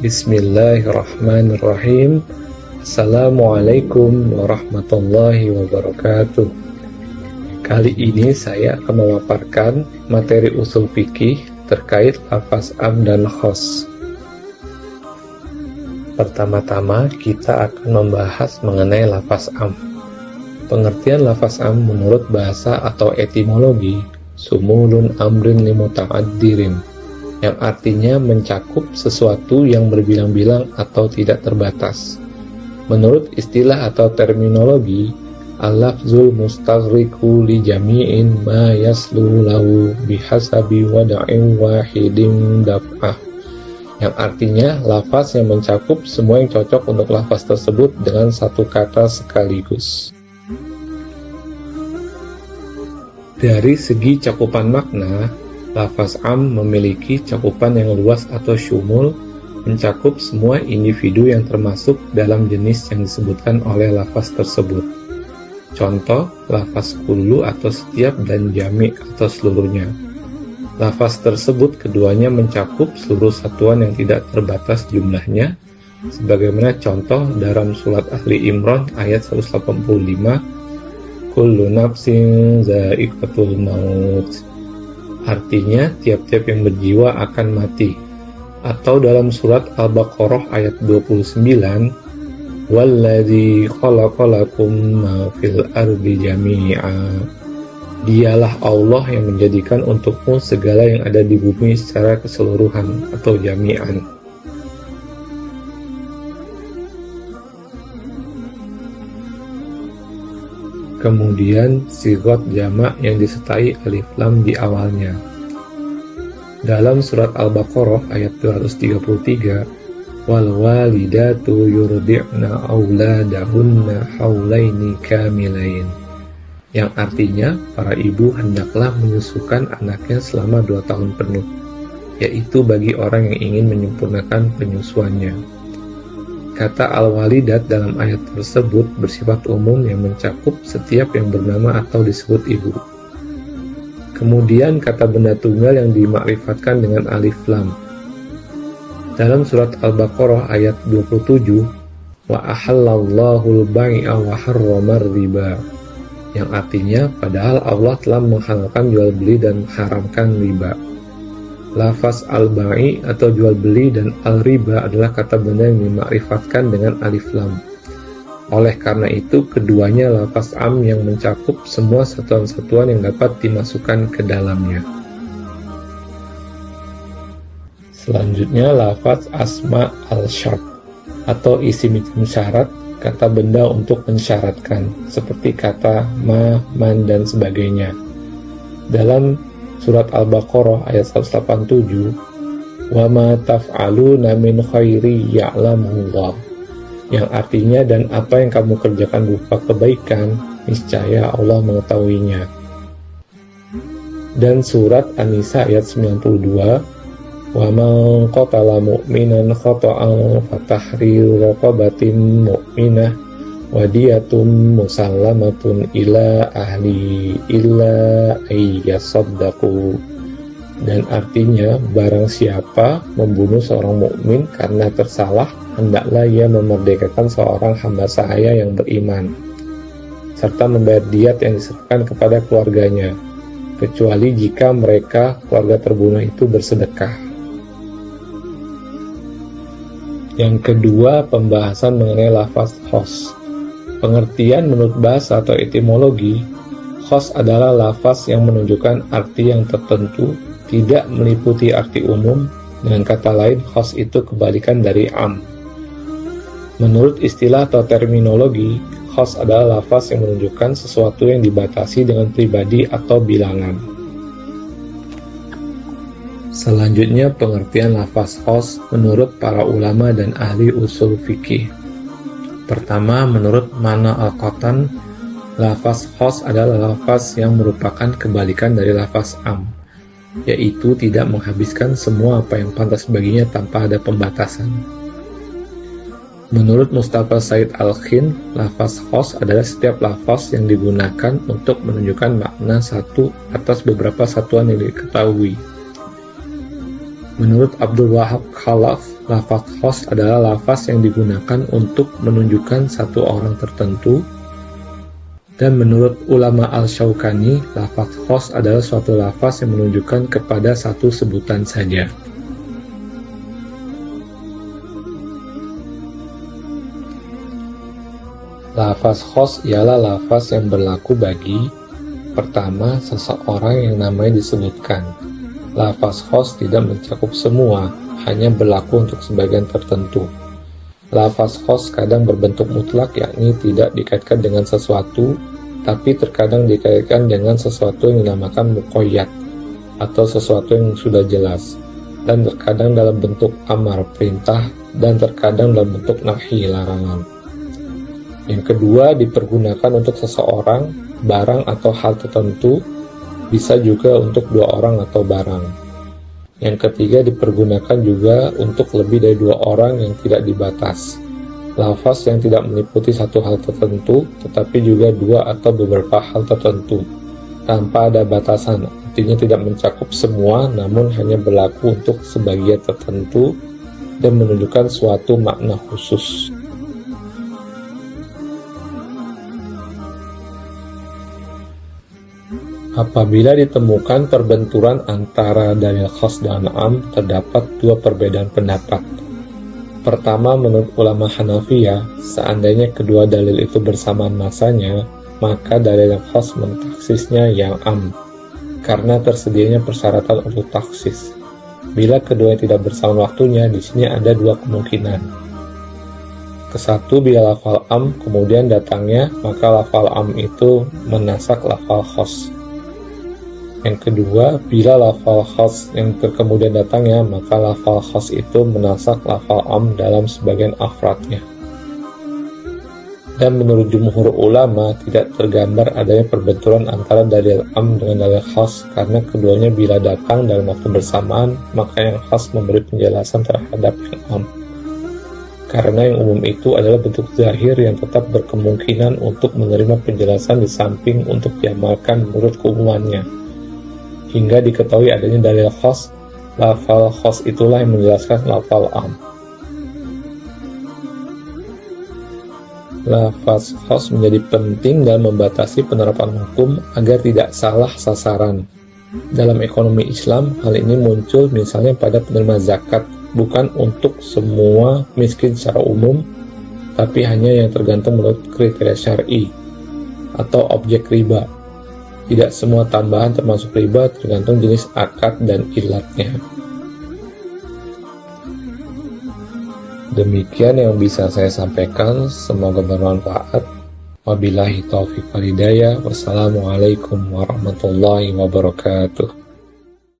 Bismillahirrahmanirrahim. Assalamualaikum warahmatullahi wabarakatuh. Kali ini saya akan memaparkan materi usul fikih terkait lafaz am dan khos. Pertama-tama kita akan membahas mengenai lafaz am. Pengertian lafaz am menurut bahasa atau etimologi, sumulun amrin limuta'addirin, yang artinya mencakup sesuatu yang berbilang-bilang atau tidak terbatas. Menurut istilah atau terminologi, al-lafzul mustaghriqu li jami'in ma yaslu lahu bihasabi wada'in wahidin daf'ah, yang artinya lafaz yang mencakup semua yang cocok untuk lafaz tersebut dengan satu kata sekaligus. Dari segi cakupan makna, lafaz am memiliki cakupan yang luas atau syumul, mencakup semua individu yang termasuk dalam jenis yang disebutkan oleh lafaz tersebut. Contoh, lafaz kullu atau setiap dan jami' atau seluruhnya. Lafaz tersebut keduanya mencakup seluruh satuan yang tidak terbatas jumlahnya, sebagaimana contoh dalam surat Ali Imran ayat 185, kullu nafsin za'iqatul maut, artinya tiap-tiap yang berjiwa akan mati. Atau dalam surat Al-Baqarah ayat 29, walladzi khalaqalakum ma fil ardi jami'a, dialah Allah yang menjadikan untukmu segala yang ada di bumi secara keseluruhan atau jami'an. Kemudian sigot jamak yang disertai alif lam di awalnya. Dalam surat Al-Baqarah ayat 233, wal walidatu yurdi'na auladahunna haulaini kamilain, yang artinya para ibu hendaklah menyusukan anaknya selama 2 tahun penuh, yaitu bagi orang yang ingin menyempurnakan penyusuannya. Kata al-walidat dalam ayat tersebut bersifat umum yang mencakup setiap yang bernama atau disebut ibu. Kemudian kata benda tunggal yang dimakrifatkan dengan alif lam. Dalam surat Al-Baqarah ayat 27, wa ahallallahu al-bai'a wa harramar riba, yang artinya padahal Allah telah menghalalkan jual beli dan mengharamkan riba. Lafaz al-bai' atau jual beli dan al-riba adalah kata benda yang dimakrifatkan dengan alif lam. Oleh karena itu, keduanya lafaz am yang mencakup semua satuan-satuan yang dapat dimasukkan ke dalamnya. Selanjutnya lafaz asma al-syart atau isim syarat, kata benda untuk mensyaratkan, seperti kata ma, man, dan sebagainya. Dalam surat Al-Baqarah ayat 187, wa ma taf'aluna min khairi ya'lamullah, yang artinya dan apa yang kamu kerjakan berupa kebaikan, niscaya Allah mengetahuinya. Dan surat An-Nisa ayat 92, wa man qatala mu'minan khata'an fatahriru raqabatin mu'minah wadiyatun musallamatun ila ahli illa ayyasaddaqu, dan artinya barang siapa membunuh seorang mukmin karena tersalah, hendaklah ia memerdekakan seorang hamba sahaya yang beriman serta membayar diat yang diserahkan kepada keluarganya, kecuali jika mereka keluarga terbunuh itu bersedekah. Yang kedua, pembahasan mengenai lafaz khos. Pengertian menurut bahasa atau etimologi, khos adalah lafaz yang menunjukkan arti yang tertentu, tidak meliputi arti umum. Dengan kata lain, khos itu kebalikan dari am. Menurut istilah atau terminologi, khos adalah lafaz yang menunjukkan sesuatu yang dibatasi dengan pribadi atau bilangan. Selanjutnya, pengertian lafaz khos menurut para ulama dan ahli usul fikih. Pertama, menurut Mana al-Qatan, lafaz khos adalah lafaz yang merupakan kebalikan dari lafaz am, yaitu tidak menghabiskan semua apa yang pantas baginya tanpa ada pembatasan. Menurut Mustafa Said Al-Khin, lafaz khos adalah setiap lafaz yang digunakan untuk menunjukkan makna satu atas beberapa satuan yang diketahui. Menurut Abdul Wahab Khalaf, lafaz khos adalah lafaz yang digunakan untuk menunjukkan satu orang tertentu. Dan menurut ulama Al-Syaukani, lafaz khos adalah suatu lafaz yang menunjukkan kepada satu sebutan saja. Lafaz khos ialah lafaz yang berlaku bagi: pertama, seseorang yang namanya disebutkan. Lafaz khos tidak mencakup semua, hanya berlaku untuk sebagian tertentu. Lafaz khos kadang berbentuk mutlak, yakni tidak dikaitkan dengan sesuatu, tapi terkadang dikaitkan dengan sesuatu yang dinamakan muqayyad, atau sesuatu yang sudah jelas, dan terkadang dalam bentuk amar, perintah, dan terkadang dalam bentuk nahi, larangan. Yang kedua, dipergunakan untuk seseorang, barang atau hal tertentu, bisa juga untuk dua orang atau barang. Yang ketiga, dipergunakan juga untuk lebih dari dua orang yang tidak dibatas. Lafaz yang tidak meliputi satu hal tertentu, tetapi juga dua atau beberapa hal tertentu, tanpa ada batasan, artinya tidak mencakup semua, namun hanya berlaku untuk sebagian tertentu, dan menunjukkan suatu makna khusus. Apabila ditemukan perbenturan antara dalil khas dan am, terdapat dua perbedaan pendapat. Pertama, menurut ulama Hanafiyah, seandainya kedua dalil itu bersamaan masanya, maka dalil yang khas mentaksisnya yang am, karena tersedianya persyaratan untuk taksis. Bila keduanya tidak bersamaan waktunya, di sini ada dua kemungkinan. Kesatu, bila lafal am kemudian datangnya, maka lafal am itu menasak lafal khas. Yang kedua, bila lafal khas yang kemudian datangnya, maka lafal khas itu menasak lafal am dalam sebagian afradnya. Dan menurut jumhur ulama, tidak tergambar adanya perbenturan antara dalil am dengan dalil khas, karena keduanya bila datang dalam waktu bersamaan, maka yang khas memberi penjelasan terhadap yang am. Karena yang umum itu adalah bentuk zahir yang tetap berkemungkinan untuk menerima penjelasan di samping untuk diamalkan menurut keumumannya. Hingga diketahui adanya dalil khas, lafal khas itulah yang menjelaskan lafal am. Lafaz khas menjadi penting dalam membatasi penerapan hukum agar tidak salah sasaran. Dalam ekonomi Islam, hal ini muncul misalnya pada penerima zakat, bukan untuk semua miskin secara umum, tapi hanya yang tergantung menurut kriteria syar'i atau objek riba. Tidak semua tambahan termasuk riba, tergantung jenis akad dan ilatnya. Demikian yang bisa saya sampaikan, semoga bermanfaat. Wabillahi taufiq wal hidayah. Wassalamualaikum warahmatullahi wabarakatuh.